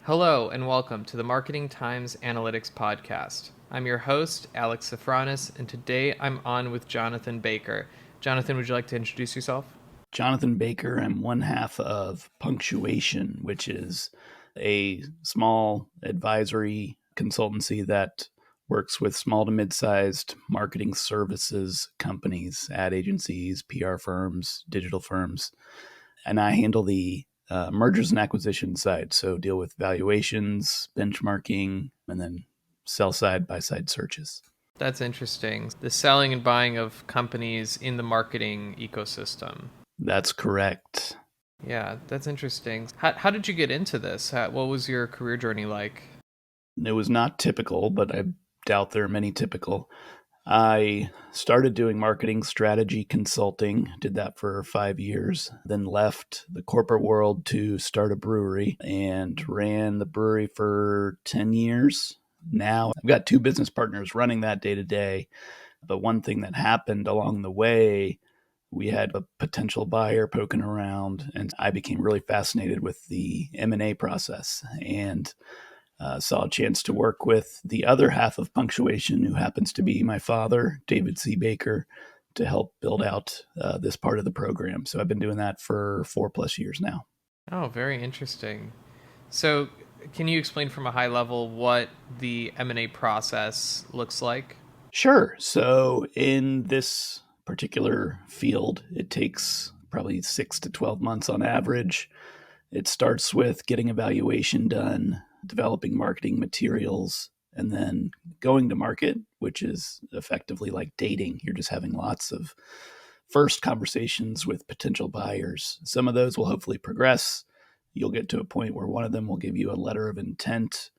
Hello and welcome to the Marketing Times Analytics Podcast. I'm your host, Alex Safranis, and today I'm on with Jonathan Baker. Jonathan, would you like to introduce yourself? Jonathan Baker. I'm one half of Punctuation, which is a small advisory consultancy that works with small to mid-sized marketing services companies, ad agencies, PR firms, digital firms. And I handle the mergers and acquisitions side, so deal with valuations, benchmarking, and then sell side, buy side searches. That's interesting. The selling and buying of companies in the marketing ecosystem. That's correct. Yeah, that's interesting. How did you get into this? What was your career journey like? It was not typical, but I doubt there are many typical. I started doing marketing strategy consulting, did that for 5 years, then left the corporate world to start a brewery and ran the brewery for 10 years. Now I've got 2 business partners running that day to day. But one thing that happened along the way, we had a potential buyer poking around, and I became really fascinated with the M&A process and saw a chance to work with the other half of Punctuation, who happens to be my father, David C. Baker, to help build out this part of the program. So I've been doing that for 4+ years now. Oh, very interesting. So, can you explain from a high level what the M&A process looks like? Sure. So in this particular field, it takes probably 6 to 12 months on average. It starts with getting a valuation done, developing marketing materials, and then going to market, which is effectively like dating. You're just having lots of first conversations with potential buyers. Some of those will hopefully progress. You'll get to a point where one of them will give you a letter of intent,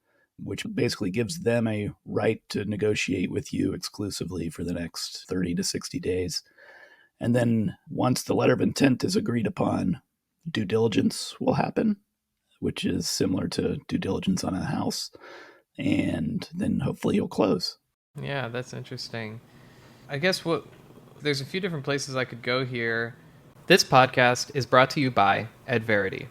which basically gives them a right to negotiate with you exclusively for the next 30 to 60 days. And then once the letter of intent is agreed upon, due diligence will happen, which is similar to due diligence on a house. And then hopefully you'll close. Yeah, that's interesting. I guess there's a few different places I could go here. This podcast is brought to you by Adverity.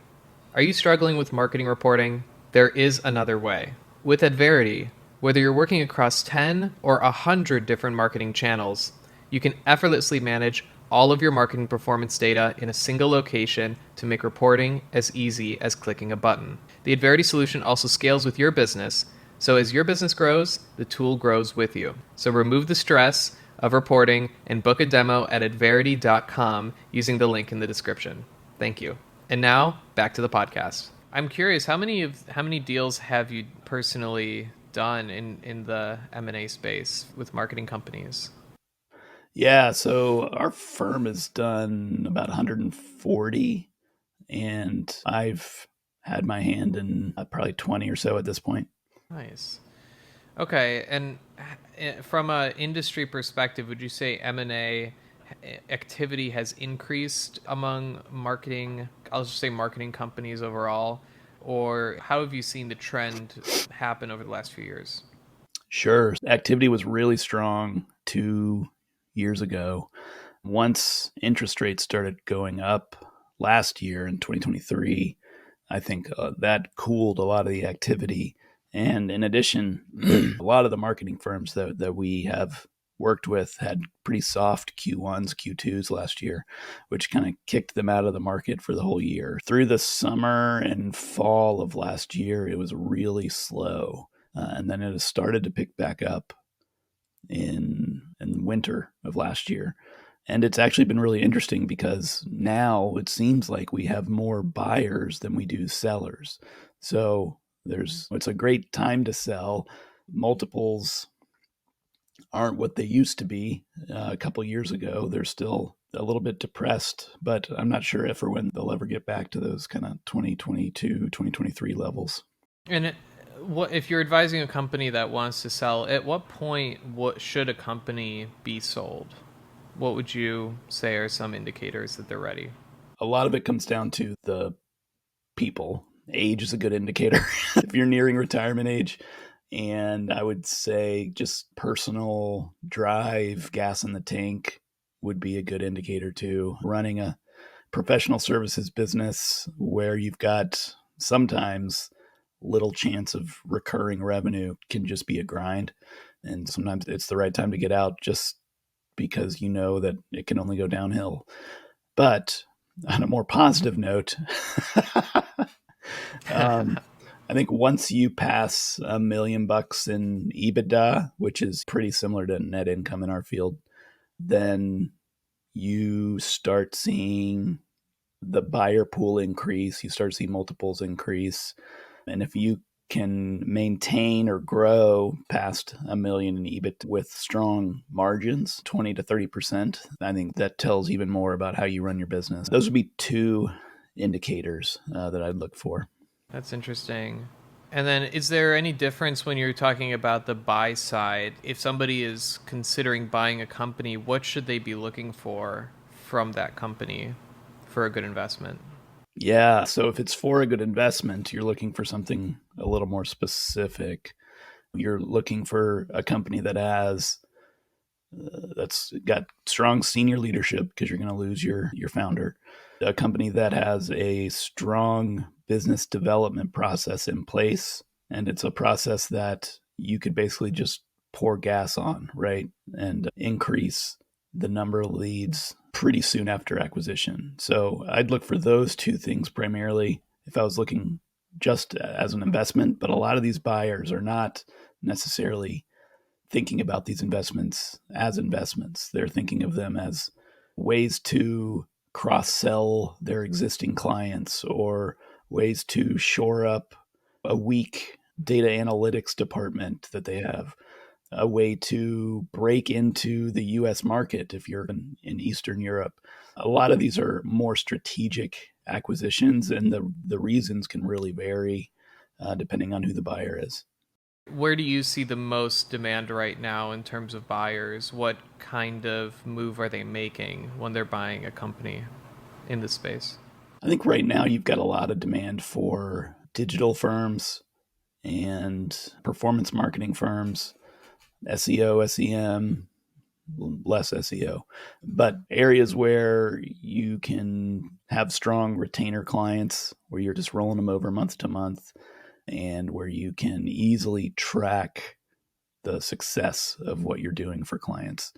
Are you struggling with marketing reporting? There is another way. With Adverity, whether you're working across 10 or 100 different marketing channels, you can effortlessly manage all of your marketing performance data in a single location to make reporting as easy as clicking a button. The Adverity solution also scales with your business, so as your business grows, the tool grows with you. So remove the stress of reporting and book a demo at adverity.com using the link in the description. Thank you. And now, back to the podcast. I'm curious, how many deals have you personally done in the M&A space with marketing companies? Yeah, so our firm has done about 140, and I've had my hand in probably 20 or so at this point. Nice. Okay, and from an industry perspective, would you say M&A activity has increased among marketing, I'll just say marketing companies overall, or how have you seen the trend happen over the last few years? Sure. Activity was really strong 2 years ago. Once interest rates started going up last year in 2023, I think that cooled a lot of the activity. And in addition, a lot of the marketing firms that we have worked with had pretty soft Q1s, Q2s last year, which kind of kicked them out of the market for the whole year. Through the summer and fall of last year, it was really slow. And then it has started to pick back up in winter of last year. And it's actually been really interesting because now it seems like we have more buyers than we do sellers. So it's a great time to sell. Multiples aren't what they used to be a couple years ago. They're still a little bit depressed, but I'm not sure if or when they'll ever get back to those kind of 2022, 2023 levels. And what if you're advising a company that wants to sell, at what point should a company be sold? What would you say are some indicators that they're ready? A lot of it comes down to the people. Age is a good indicator if you're nearing retirement age. And I would say just personal drive, gas in the tank would be a good indicator too. Running a professional services business where you've got sometimes little chance of recurring revenue can just be a grind. And sometimes it's the right time to get out just because you know that it can only go downhill. But on a more positive note, I think once you pass $1 million in EBITDA, which is pretty similar to net income in our field, then you start seeing the buyer pool increase. You start seeing multiples increase. And if you can maintain or grow past $1 million in EBIT with strong margins, 20 to 30%, I think that tells even more about how you run your business. Those would be two indicators that I'd look for. That's interesting. And then is there any difference when you're talking about the buy side? If somebody is considering buying a company, what should they be looking for from that company for a good investment? Yeah. So if it's for a good investment, you're looking for something a little more specific. You're looking for a company that has that's got strong senior leadership because you're going to lose your founder. A company that has a strong business development process in place, and it's a process that you could basically just pour gas on, right? And increase the number of leads pretty soon after acquisition. So I'd look for those two things primarily if I was looking just as an investment. But a lot of these buyers are not necessarily thinking about these investments as investments. They're thinking of them as ways to cross sell their existing clients or ways to shore up a weak data analytics department that they have, a way to break into the US market if you're in Eastern Europe. A lot of these are more strategic acquisitions, and the reasons can really vary depending on who the buyer is. Where do you see the most demand right now in terms of buyers? What kind of move are they making when they're buying a company in this space? I think right now you've got a lot of demand for digital firms and performance marketing firms, SEO, SEM, less SEO, but areas where you can have strong retainer clients where you're just rolling them over month to month and where you can easily track the success of what you're doing for clients.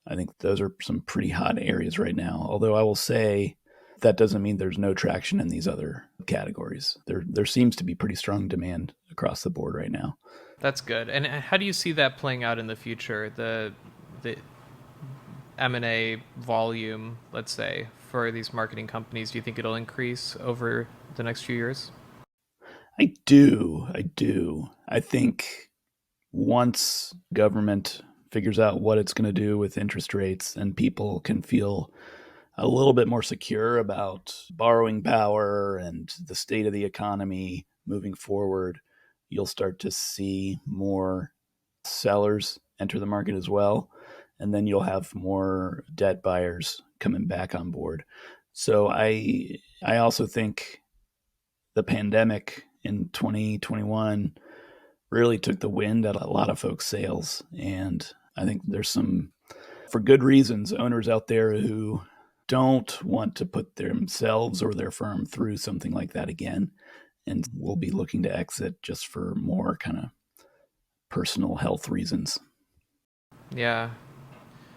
I think those are some pretty hot areas right now. Although I will say that doesn't mean there's no traction in these other categories. There seems to be pretty strong demand across the board right now. That's good. And how do you see that playing out in the future? The M&A volume, let's say, for these marketing companies, do you think it'll increase over the next few years? I do. I think once government figures out what it's going to do with interest rates and people can feel a little bit more secure about borrowing power and the state of the economy moving forward, you'll start to see more sellers enter the market as well. And then you'll have more debt buyers coming back on board. So I also think the pandemic in 2021 really took the wind out of a lot of folks' sails. And I think there's some, for good reasons, owners out there who don't want to put themselves or their firm through something like that again and will be looking to exit just for more kind of personal health reasons. Yeah.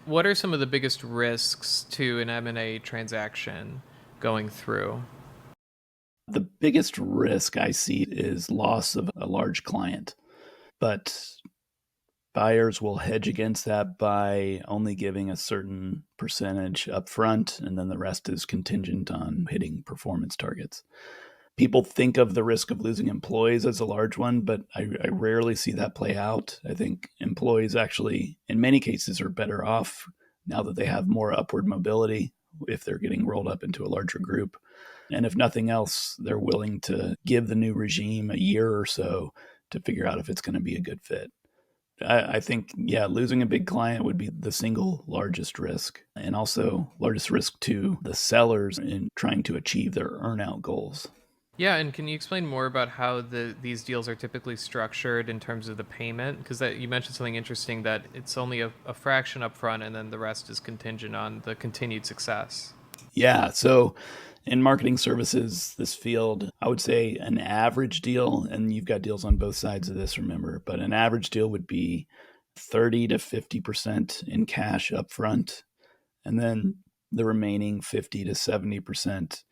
What are some of the biggest risks to an M&A transaction going through? The biggest risk I see is loss of a large client, but buyers will hedge against that by only giving a certain percentage upfront, and then the rest is contingent on hitting performance targets. People think of the risk of losing employees as a large one, but I rarely see that play out. I think employees actually, in many cases, are better off now that they have more upward mobility if they're getting rolled up into a larger group. And if nothing else, they're willing to give the new regime a year or so to figure out if it's going to be a good fit. I think, yeah, losing a big client would be the single largest risk, and also largest risk to the sellers in trying to achieve their earnout goals. Yeah, and can you explain more about how these deals are typically structured in terms of the payment? Because you mentioned something interesting that it's only a fraction up front and then the rest is contingent on the continued success. Yeah. So in marketing services, this field, I would say an average deal, and you've got deals on both sides of this, remember, but an average deal would be 30 to 50% in cash upfront, and then the remaining 50 to 70%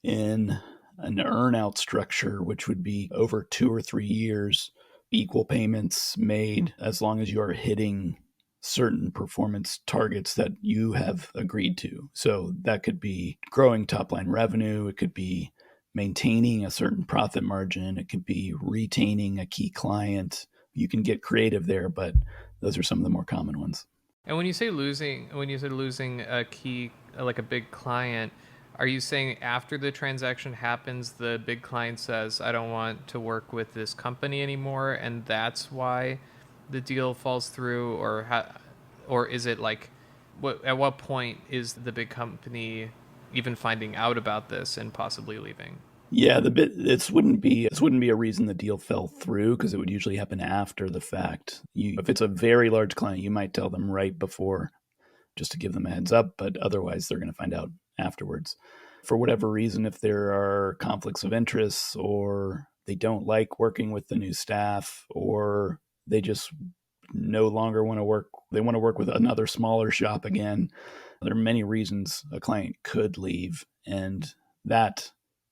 in an earnout structure, which would be over 2 or 3 years, equal payments made as long as you are hitting certain performance targets that you have agreed to. So that could be growing top line revenue, it could be maintaining a certain profit margin, it could be retaining a key client. You can get creative there, but those are some of the more common ones. And when you said losing a key, like a big client, are you saying after the transaction happens, the big client says, I don't want to work with this company anymore, and that's why the deal falls through? Or is it like, at what point is the big company even finding out about this and possibly leaving? Yeah, this wouldn't be a reason the deal fell through because it would usually happen after the fact. If it's a very large client, you might tell them right before just to give them a heads up, but otherwise they're going to find out afterwards. For whatever reason, if there are conflicts of interest or they don't like working with the new staff or they just no longer want to work, they want to work with another smaller shop again. There are many reasons a client could leave, and that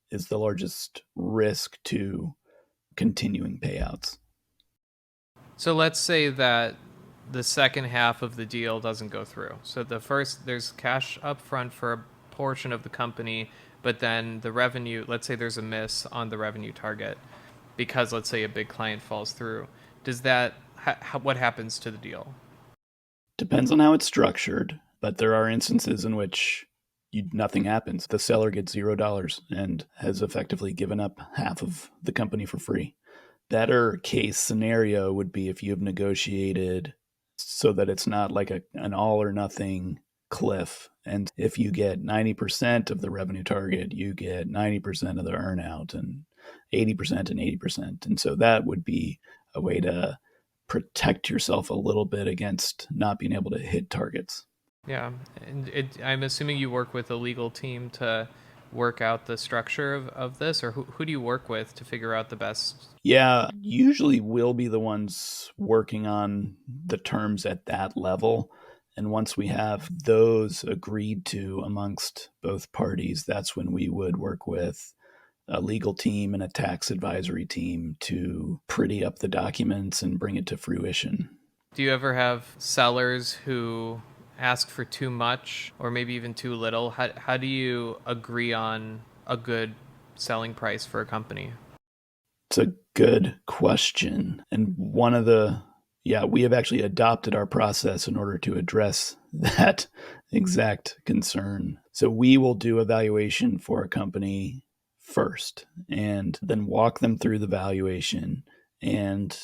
is the largest risk to continuing payouts. So let's say that the second half of the deal doesn't go through. So the first, there's cash up front for a portion of the company, but then the revenue, let's say there's a miss on the revenue target because let's say a big client falls through. Does that, what happens to the deal? Depends on how it's structured, but there are instances in which nothing happens. The seller gets $0 and has effectively given up half of the company for free. Better case scenario would be if you have negotiated so that it's not like an all or nothing cliff. And if you get 90% of the revenue target, you get 90% of the earnout and 80% and 80%. And so that would be a way to protect yourself a little bit against not being able to hit targets. Yeah, and I'm assuming you work with a legal team to work out the structure of this, or who do you work with to figure out the best? Yeah, usually we'll be the ones working on the terms at that level. And once we have those agreed to amongst both parties, that's when we would work with a legal team and a tax advisory team to pretty up the documents and bring it to fruition. Do you ever have sellers who ask for too much or maybe even too little? How do you agree on a good selling price for a company? It's a good question. And we have actually adopted our process in order to address that exact concern. So we will do a valuation for a company first and then walk them through the valuation and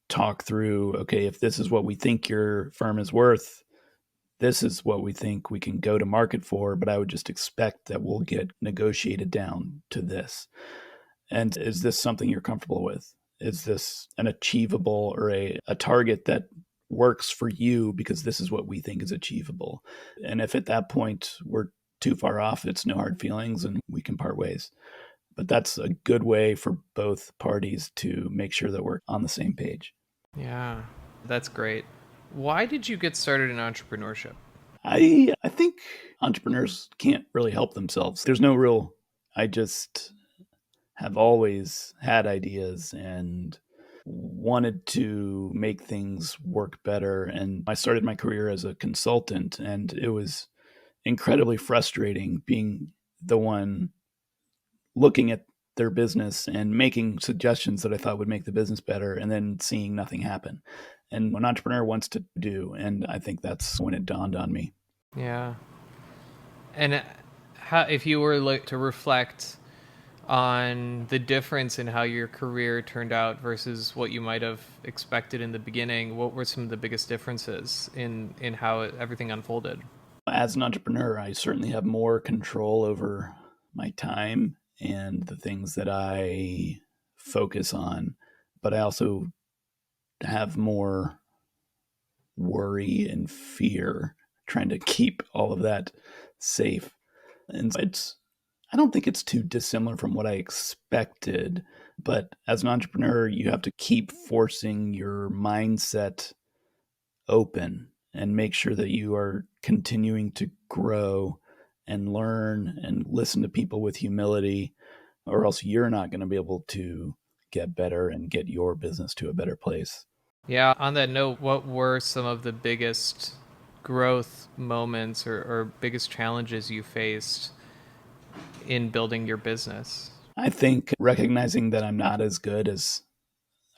talk through, okay, if this is what we think your firm is worth, this is what we think we can go to market for, but I would just expect that we'll get negotiated down to this. And is this something you're comfortable with? Is this an achievable or a target that works for you because this is what we think is achievable? And if at that point we're too far off, it's no hard feelings and we can part ways. But that's a good way for both parties to make sure that we're on the same page. Yeah, that's great. Why did you get started in entrepreneurship? I think entrepreneurs can't really help themselves. There's no real, I just have always had ideas and wanted to make things work better. And I started my career as a consultant, and it was incredibly frustrating being the one looking at their business and making suggestions that I thought would make the business better and then seeing nothing happen. And what an entrepreneur wants to do. And I think that's when it dawned on me. Yeah. And if you were to reflect on the difference in how your career turned out versus what you might have expected in the beginning, what were some of the biggest differences in how everything unfolded? As an entrepreneur, I certainly have more control over my time and the things that I focus on, but I also have more worry and fear trying to keep all of that safe. And I don't think it's too dissimilar from what I expected. But as an entrepreneur, you have to keep forcing your mindset open and make sure that you are continuing to grow and learn and listen to people with humility, or else you're not going to be able to get better and get your business to a better place. Yeah, on that note, what were some of the biggest growth moments or biggest challenges you faced in building your business? I think recognizing that I'm not as good as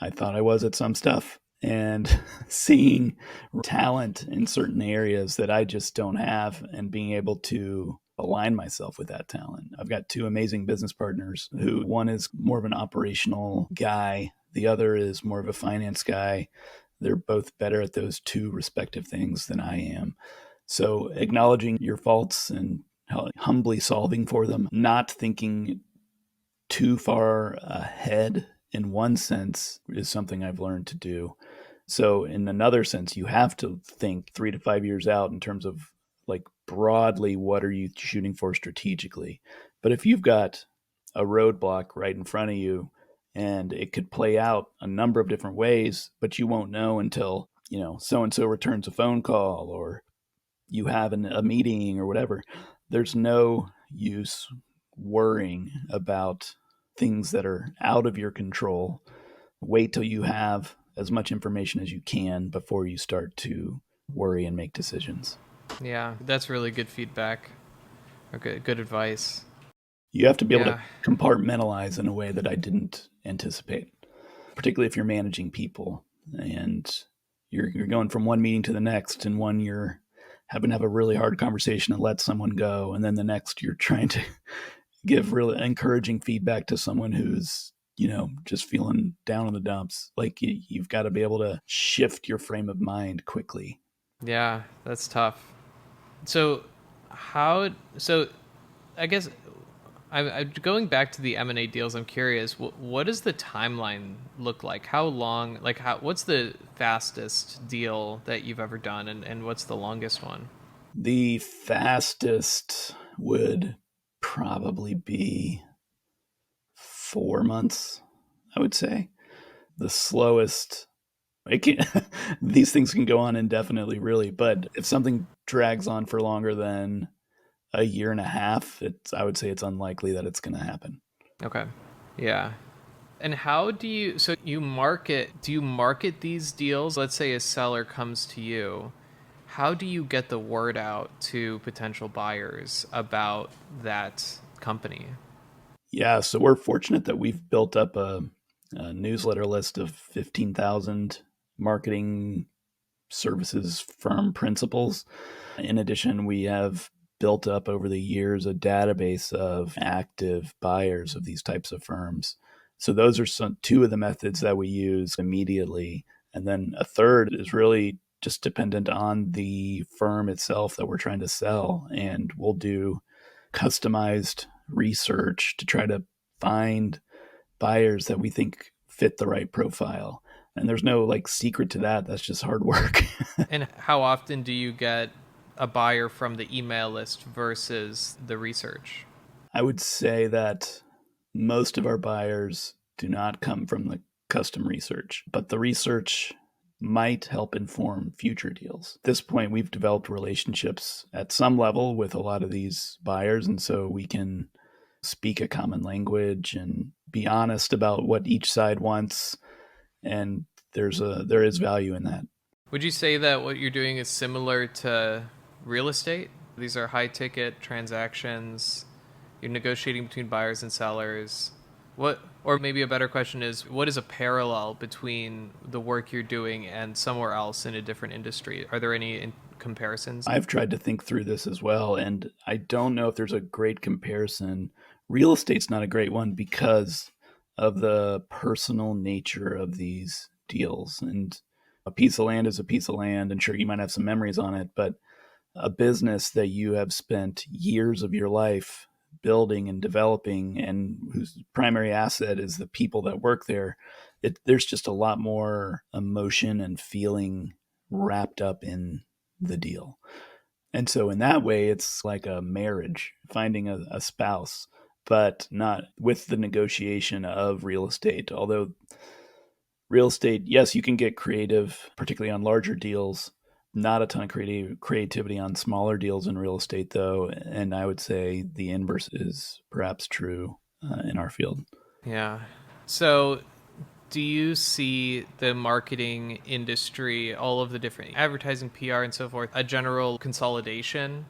I thought I was at some stuff and seeing talent in certain areas that I just don't have and being able to align myself with that talent. I've got two amazing business partners who one is more of an operational guy, the other is more of a finance guy. They're both better at those two respective things than I am. So acknowledging your faults and humbly solving for them, not thinking too far ahead in one sense is something I've learned to do. So in another sense, you have to think 3 to 5 years out in terms of like broadly, what are you shooting for strategically? But if you've got a roadblock right in front of you and it could play out a number of different ways, but you won't know until, so and so returns a phone call or you have a meeting or whatever, there's no use worrying about things that are out of your control. Wait till you have as much information as you can before you start to worry and make decisions. Yeah, that's really good feedback. Okay, good advice. You have to be able to Yeah. compartmentalize in a way that I didn't anticipate, particularly if you're managing people and you're going from one meeting to the next, and one you're having to have a really hard conversation and let someone go, and then the next you're trying to give really encouraging feedback to someone who's just feeling down in the dumps. Like you've got to be able to shift your frame of mind quickly. Yeah, that's tough. So, so I guess I'm going back to the M&A deals. I'm curious, what does the timeline look like? How long, what's the fastest deal that you've ever done, and what's the longest one? The fastest would probably be 4 months, I would say. The slowest, it can, these things can go on indefinitely, really. But if something drags on for longer than a year and a half, I would say it's unlikely that it's going to happen. Okay. Yeah. And how do you, so do you market these deals? Let's say a seller comes to you. How do you get the word out to potential buyers about that company? Yeah, so we're fortunate that we've built up a newsletter list of 15,000 marketing services firm principals. In addition, we have built up over the years a database of active buyers of these types of firms. So those are two of the methods that we use immediately. And then a third is really just dependent on the firm itself that we're trying to sell. And we'll do customized research to try to find buyers that we think fit the right profile. And there's no like secret to that. That's just hard work. And how often do you get a buyer from the email list versus the research? I would say that most of our buyers do not come from the custom research, but the research might help inform future deals. At this point, we've developed relationships at some level with a lot of these buyers, and so we can speak a common language and be honest about what each side wants, and there is value in that. Would you say that what you're doing is similar to real estate? These are high ticket transactions. You're negotiating between buyers and sellers. What, or maybe a better question is, what is a parallel between the work you're doing and somewhere else in a different industry? Are there any comparisons? I've tried to think through this as well, and I don't know if there's a great comparison. Real estate's not a great one because of the personal nature of these deals. And a piece of land is a piece of land, and sure, you might have some memories on it, but a business that you have spent years of your life building and developing and whose primary asset is the people that work there, there's just a lot more emotion and feeling wrapped up in the deal. And so in that way, it's like a marriage, finding a spouse, but not with the negotiation of real estate. Although real estate, yes, you can get creative, particularly on larger deals. Not a ton of creativity on smaller deals in real estate, though. And I would say the inverse is perhaps true in our field. Yeah. So, do you see the marketing industry, all of the different advertising, PR, and so forth, a general consolidation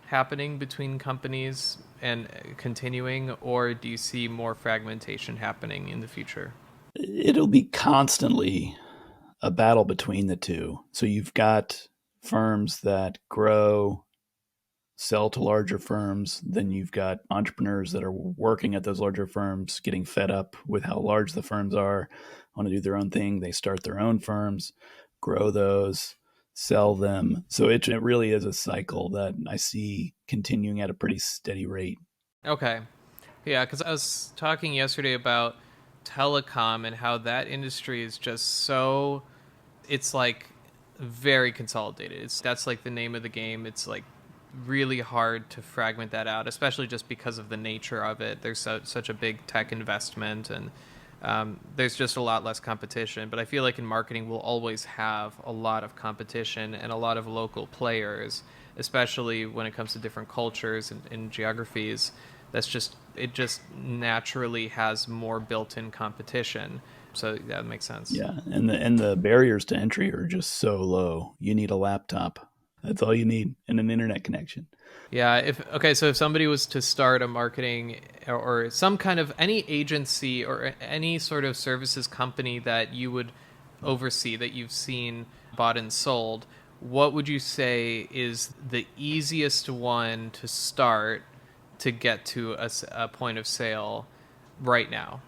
happening between companies and continuing, or do you see more fragmentation happening in the future? It'll be constantly a battle between the two. So you've got firms that grow, sell to larger firms. Then you've got entrepreneurs that are working at those larger firms, getting fed up with how large the firms are, want to do their own thing. They start their own firms, grow those, sell them. So it really is a cycle that I see continuing at a pretty steady rate. Okay. Yeah, because I was talking yesterday about telecom and how that industry is just so, it's like very consolidated. That's like the name of the game. It's like really hard to fragment that out, especially just because of the nature of it. There's such a big tech investment, and there's just a lot less competition. But I feel like in marketing, we'll always have a lot of competition and a lot of local players, especially when it comes to different cultures and geographies. That's just, it just naturally has more built-in competition. So that makes sense. Yeah, and the barriers to entry are just so low. You need a laptop. That's all you need, and an internet connection. Yeah, if okay, so if somebody was to start a marketing or some kind of any agency or any sort of services company that you would oversee that you've seen bought and sold, what would you say is the easiest one to start to get to a point of sale right now?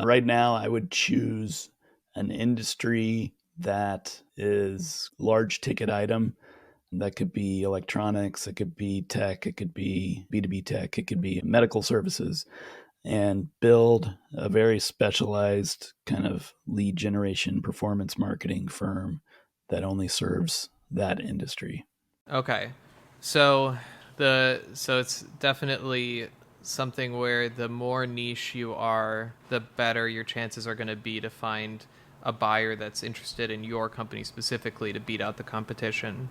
Right now, I would choose an industry that is large ticket item. That could be electronics, it could be tech, it could be B2B tech, it could be medical services, and build a very specialized kind of lead generation performance marketing firm that only serves that industry. Okay. So so it's definitely something where the more niche you are, the better your chances are going to be to find a buyer that's interested in your company specifically to beat out the competition.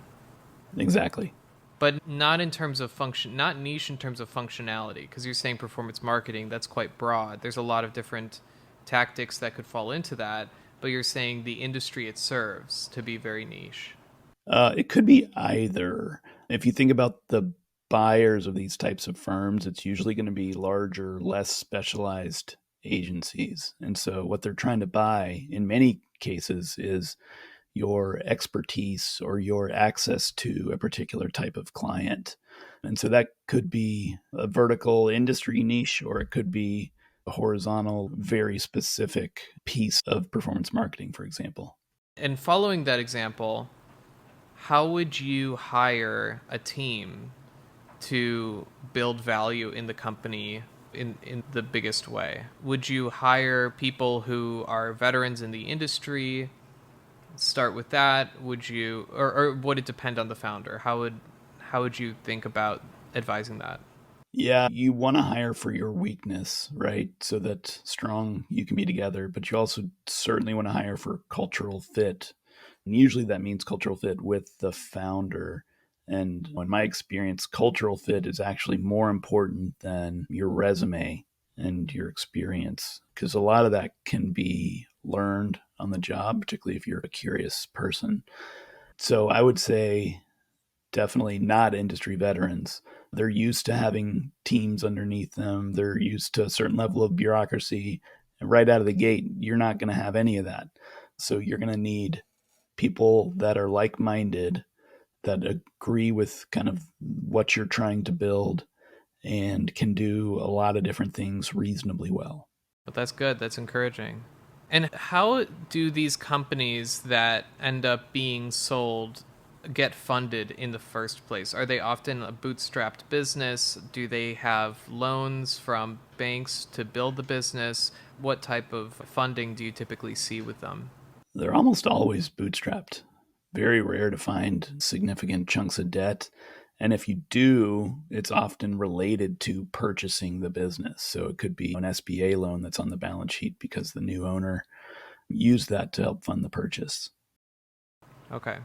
Exactly. But not in terms of function, not niche in terms of functionality, because you're saying performance marketing, that's quite broad. There's a lot of different tactics that could fall into that, but you're saying the industry it serves to be very niche. It could be either. If you think about the buyers of these types of firms, it's usually going to be larger, less specialized agencies. And so what they're trying to buy in many cases is your expertise or your access to a particular type of client. And so that could be a vertical industry niche, or it could be a horizontal, very specific piece of performance marketing, for example. And following that example, how would you hire a team to build value in the company in the biggest way? Would you hire people who are veterans in the industry? Start with that. Would you, or would it depend on the founder? How would you think about advising that? Yeah, you want to hire for your weakness, right? So that strong you can be together, but you also certainly want to hire for cultural fit. And usually that means cultural fit with the founder. And in my experience, cultural fit is actually more important than your resume and your experience, because a lot of that can be learned on the job, particularly if you're a curious person. So I would say definitely not industry veterans. They're used to having teams underneath them. They're used to a certain level of bureaucracy. And right out of the gate, you're not going to have any of that. So you're going to need people that are like minded, that agree with kind of what you're trying to build and can do a lot of different things reasonably well. But that's good. That's encouraging. And how do these companies that end up being sold get funded in the first place? Are they often a bootstrapped business? Do they have loans from banks to build the business? What type of funding do you typically see with them? They're almost always bootstrapped. very rare to find significant chunks of debt. And if you do, it's often related to purchasing the business. So it could be an SBA loan that's on the balance sheet because the new owner used that to help fund the purchase. Okay.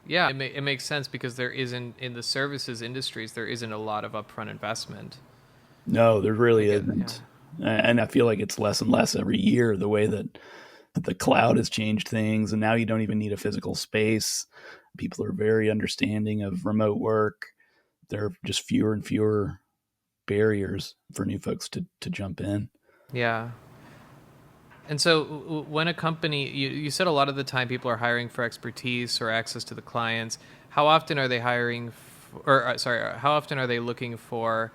Yeah, it makes sense because there isn't, in the services industries, there isn't a lot of upfront investment. No, there I really get, yeah. isn't. And I feel like it's less and less every year, the way that the cloud has changed things. And now you don't even need a physical space. People are very understanding of remote work. There are just fewer and fewer barriers for new folks to jump in. Yeah. And so when a company, you said a lot of the time people are hiring for expertise or access to the clients. How often are they hiring, how often are they looking for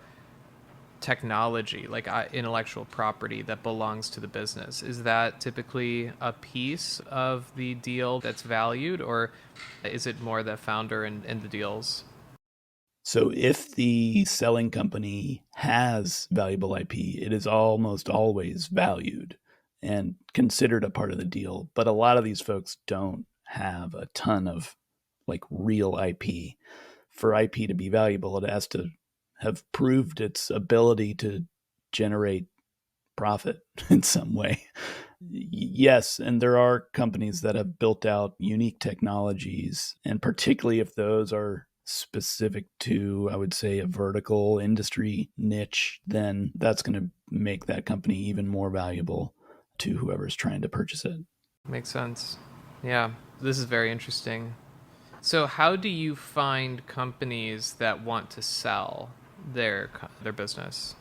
technology, like intellectual property that belongs to the business? Is that typically a piece of the deal that's valued, or is it more the founder and the deals? So if the selling company has valuable IP, it is almost always valued and considered a part of the deal. But a lot of these folks don't have a ton of like real IP. For IP to be valuable, it has to have proved its ability to generate profit in some way. Yes, and there are companies that have built out unique technologies, and particularly if those are specific to, I would say, a vertical industry niche, then that's going to make that company even more valuable to whoever's trying to purchase it. Makes sense. Yeah, this is very interesting. So, how do you find companies that want to sell their business?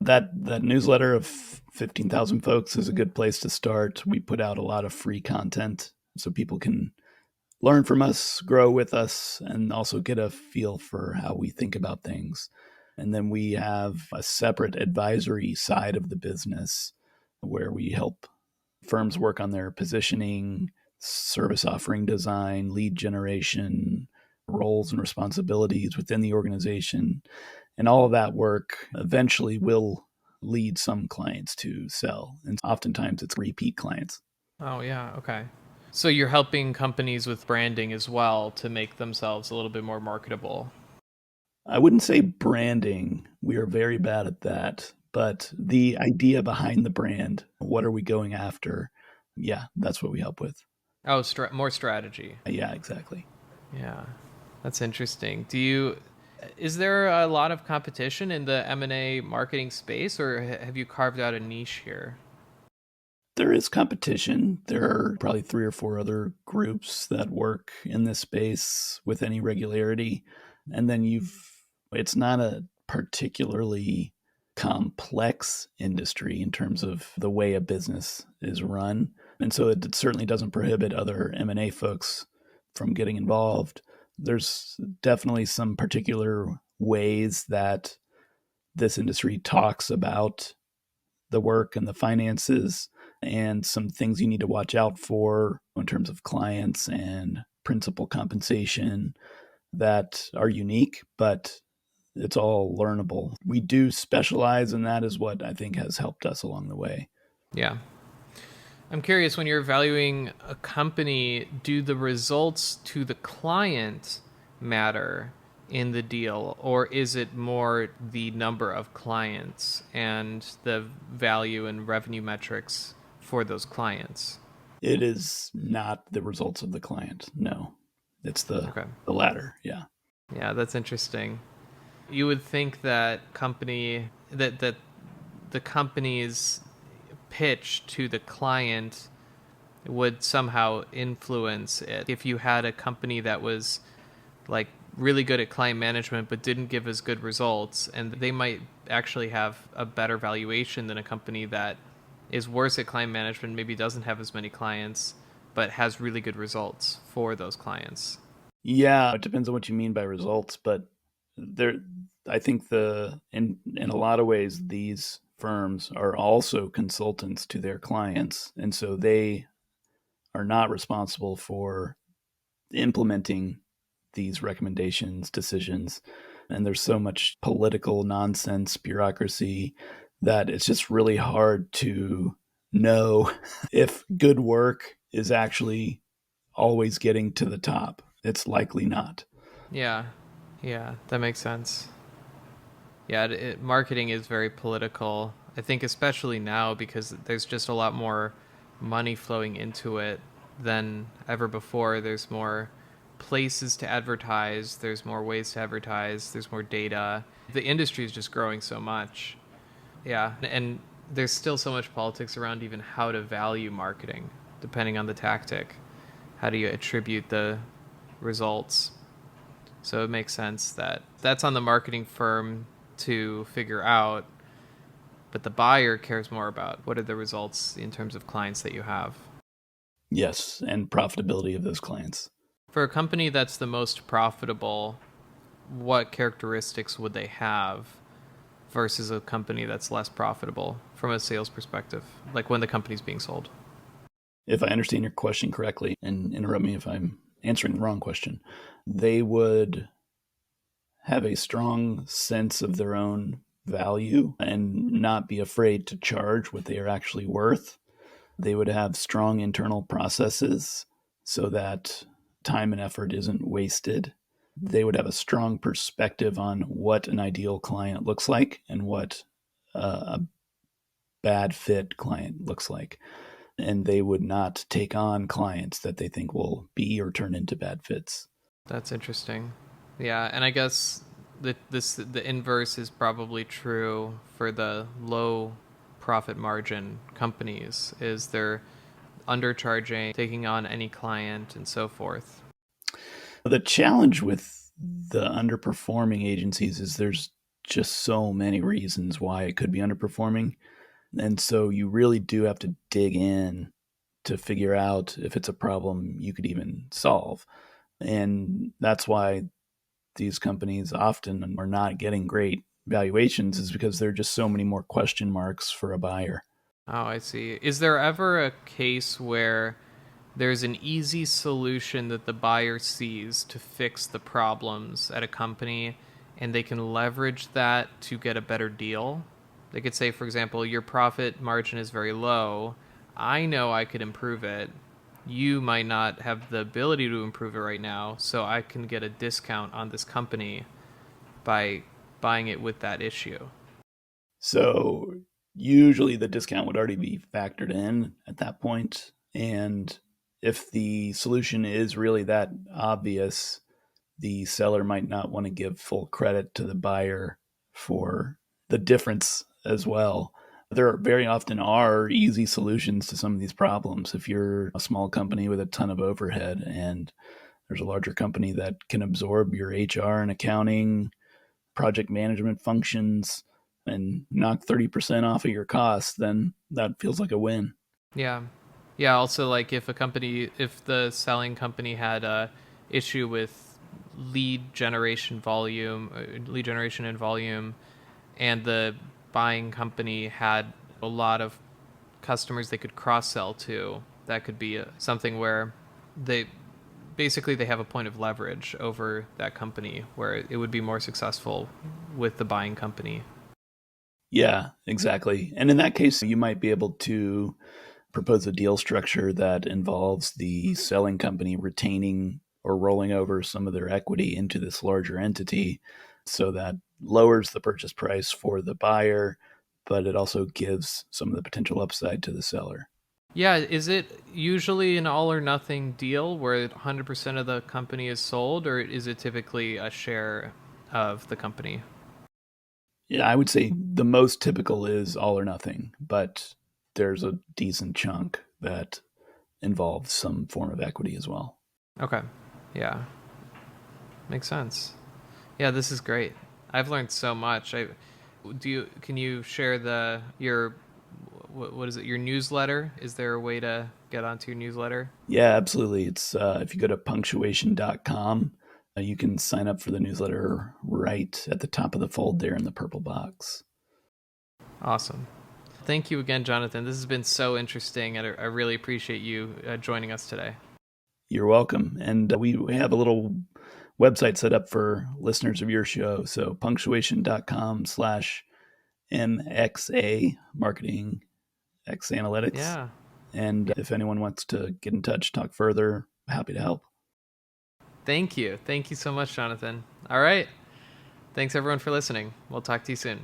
That newsletter of 15,000 folks is a good place to start. We put out a lot of free content so people can learn from us, grow with us, and also get a feel for how we think about things. And then we have a separate advisory side of the business where we help firms work on their positioning, service offering design, lead generation, roles and responsibilities within the organization. And all of that work eventually will lead some clients to sell. And oftentimes it's repeat clients. Oh, yeah, okay. So, you're helping companies with branding as well to make themselves a little bit more marketable. I wouldn't say branding. We are very bad at that. But the idea behind the brand, what are we going after? Yeah, that's what we help with. Oh, more strategy. Yeah, exactly. Yeah, that's interesting. Is there a lot of competition in the M&A marketing space, or have you carved out a niche here? There is competition. There are probably 3 or 4 other groups that work in this space with any regularity. And then it's not a particularly complex industry in terms of the way a business is run. And so it certainly doesn't prohibit other M&A folks from getting involved. There's definitely some particular ways that this industry talks about the work and the finances and some things you need to watch out for in terms of clients and principal compensation that are unique, but it's all learnable. We do specialize, and that is what I think has helped us along the way. Yeah. I'm curious, when you're valuing a company, do the results to the client matter in the deal, or is it more the number of clients and the value and revenue metrics for those clients? It is not the results of the client. No, it's Okay. the latter. Yeah. Yeah, that's interesting. You would think that the company's pitch to the client would somehow influence it. If you had a company that was like really good at client management but didn't give as good results, and they might actually have a better valuation than a company that is worse at client management, maybe doesn't have as many clients but has really good results for those clients. Yeah, it depends on what you mean by results, but there I think the in a lot of ways these firms are also consultants to their clients, and so they are not responsible for implementing these recommendations, decisions. And there's so much political nonsense, bureaucracy, that it's just really hard to know if good work is actually always getting to the top. It's likely not. Yeah. Yeah, that makes sense. Yeah, marketing is very political. I think especially now because there's just a lot more money flowing into it than ever before. There's more places to advertise, there's more ways to advertise, there's more data. The industry is just growing so much. Yeah, and there's still so much politics around even how to value marketing, depending on the tactic. How do you attribute the results? So it makes sense that that's on the marketing firm to figure out, but the buyer cares more about what are the results in terms of clients that you have. Yes, and profitability of those clients. For a company that's the most profitable, what characteristics would they have versus a company that's less profitable from a sales perspective, like when the company's being sold? If I understand your question correctly, and interrupt me if I'm answering the wrong question, they would have a strong sense of their own value and not be afraid to charge what they are actually worth. They would have strong internal processes so that time and effort isn't wasted. They would have a strong perspective on what an ideal client looks like and what a bad fit client looks like. And they would not take on clients that they think will be or turn into bad fits. That's interesting. Yeah, and I guess the inverse is probably true for the low profit margin companies. Is they're undercharging, taking on any client, and so forth. The challenge with the underperforming agencies is there's just so many reasons why it could be underperforming. And so you really do have to dig in to figure out if it's a problem you could even solve. And that's why these companies often are not getting great valuations, is because there are just so many more question marks for a buyer. Oh, I see. Is there ever a case where there's an easy solution that the buyer sees to fix the problems at a company and they can leverage that to get a better deal? They could say, for example, your profit margin is very low. I know I could improve it. You might not have the ability to improve it right now, so I can get a discount on this company by buying it with that issue. So usually the discount would already be factored in at that point. And if the solution is really that obvious, the seller might not want to give full credit to the buyer for the difference as well. There very often are easy solutions to some of these problems. If you're a small company with a ton of overhead and there's a larger company that can absorb your HR and accounting, project management functions, and knock 30% off of your costs, then that feels like a win. Yeah. Yeah, also like if the selling company had a issue with lead generation and volume, and the buying company had a lot of customers they could cross sell to, that could be something where they they have a point of leverage over that company where it would be more successful with the buying company. Yeah, exactly. And in that case, you might be able to propose a deal structure that involves the selling company retaining or rolling over some of their equity into this larger entity, so that lowers the purchase price for the buyer, but it also gives some of the potential upside to the seller. Yeah, is it usually an all or nothing deal where 100% of the company is sold, or is it typically a share of the company? Yeah, I would say the most typical is all or nothing, but there's a decent chunk that involves some form of equity as well. Okay. Yeah. Makes sense. Yeah, this is great. I've learned so much. I do you can you share the your what is it? Your newsletter? Is there a way to get onto your newsletter? Yeah, absolutely. It's if you go to punctuation.com, you can sign up for the newsletter right at the top of the fold there in the purple box. Awesome. Thank you again, Jonathan. This has been so interesting, and I really appreciate you joining us today. You're welcome. And we have a little website set up for listeners of your show. So punctuation.com/MXA marketing X analytics. Yeah. And if anyone wants to get in touch, talk further, happy to help. Thank you. Thank you so much, Jonathan. All right. Thanks everyone for listening. We'll talk to you soon.